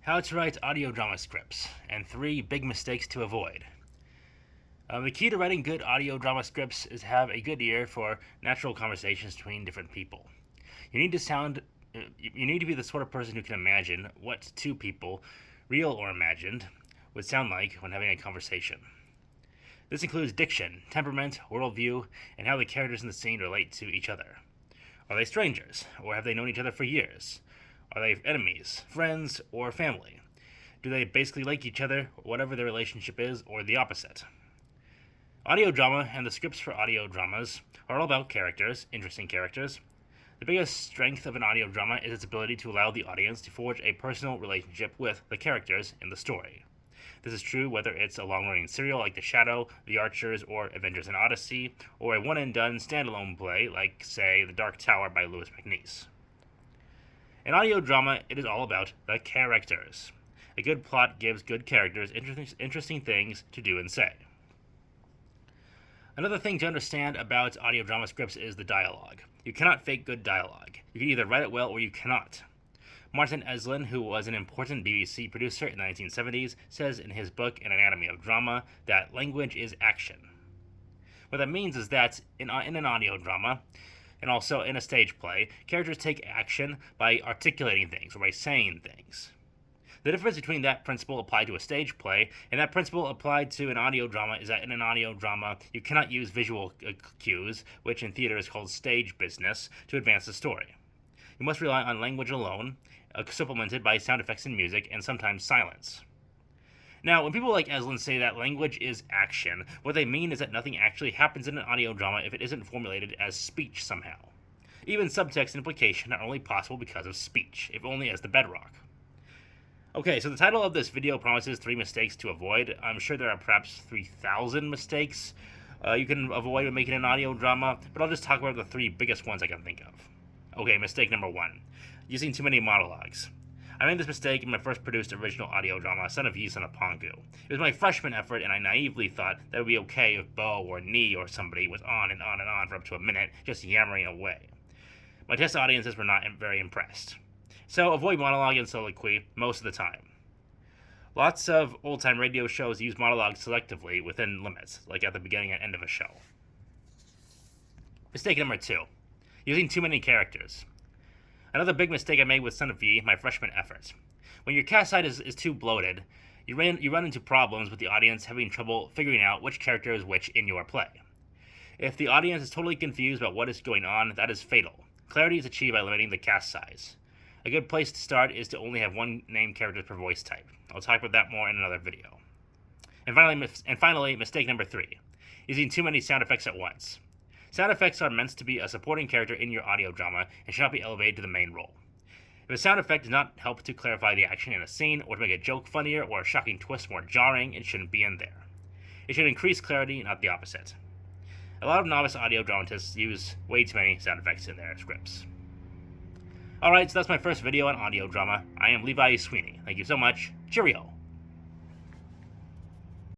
How to write audio drama scripts, and 3 big mistakes to avoid. The key to writing good audio drama scripts is to have a good ear for natural conversations between different people. You need to be the sort of person who can imagine what 2 people, real or imagined, would sound like when having a conversation. This includes diction, temperament, worldview, and how the characters in the scene relate to each other. Are they strangers, or have they known each other for years? Are they enemies, friends, or family? Do they basically like each other, whatever their relationship is, or the opposite? Audio drama and the scripts for audio dramas are all about characters, interesting characters. The biggest strength of an audio drama is its ability to allow the audience to forge a personal relationship with the characters in the story. This is true whether it's a long-running serial like The Shadow, The Archers, or Avengers and Odyssey, or a one-and-done standalone play like, say, The Dark Tower by Louis MacNeice. In audio drama, it is all about the characters. A good plot gives good characters interesting things to do and say. Another thing to understand about audio drama scripts is the dialogue. You cannot fake good dialogue. You can either write it well or you cannot. Martin Eslin, who was an important BBC producer in the 1970s, says in his book An Anatomy of Drama that language is action. What that means is that in an audio drama, and also in a stage play, characters take action by articulating things or by saying things. The difference between that principle applied to a stage play and that principle applied to an audio drama is that in an audio drama, you cannot use visual cues, which in theater is called stage business, to advance the story. You must rely on language alone, supplemented by sound effects and music, and sometimes silence. Now, when people like Eslin say that language is action, what they mean is that nothing actually happens in an audio drama if it isn't formulated as speech somehow. Even subtext and implication are only possible because of speech, if only as the bedrock. Okay, so the title of this video promises 3 mistakes to avoid. I'm sure there are perhaps 3,000 mistakes you can avoid when making an audio drama, but I'll just talk about the 3 biggest ones I can think of. Okay, mistake number 1. Using too many monologues. I made this mistake in my first produced original audio drama, Son of Yi, Son of Pongu. It was my freshman effort, and I naively thought that it would be okay if Bo or Nee or somebody was on and on and on for up to a minute, just yammering away. My test audiences were not very impressed. So avoid monologue and soliloquy most of the time. Lots of old-time radio shows use monologues selectively within limits, like at the beginning and end of a show. Mistake number 2. Using too many characters. Another big mistake I made with Son of Yi, my freshman effort. When your cast side is too bloated, you run into problems with the audience having trouble figuring out which character is which in your play. If the audience is totally confused about what is going on, that is fatal. Clarity is achieved by limiting the cast size. A good place to start is to only have 1 named character per voice type. I'll talk about that more in another video. And finally, mistake number 3. Using too many sound effects at once. Sound effects are meant to be a supporting character in your audio drama and should not be elevated to the main role. If a sound effect does not help to clarify the action in a scene or to make a joke funnier or a shocking twist more jarring, it shouldn't be in there. It should increase clarity, not the opposite. A lot of novice audio dramatists use way too many sound effects in their scripts. Alright, so that's my first video on audio drama. I am Levi Sweeney. Thank you so much. Cheerio!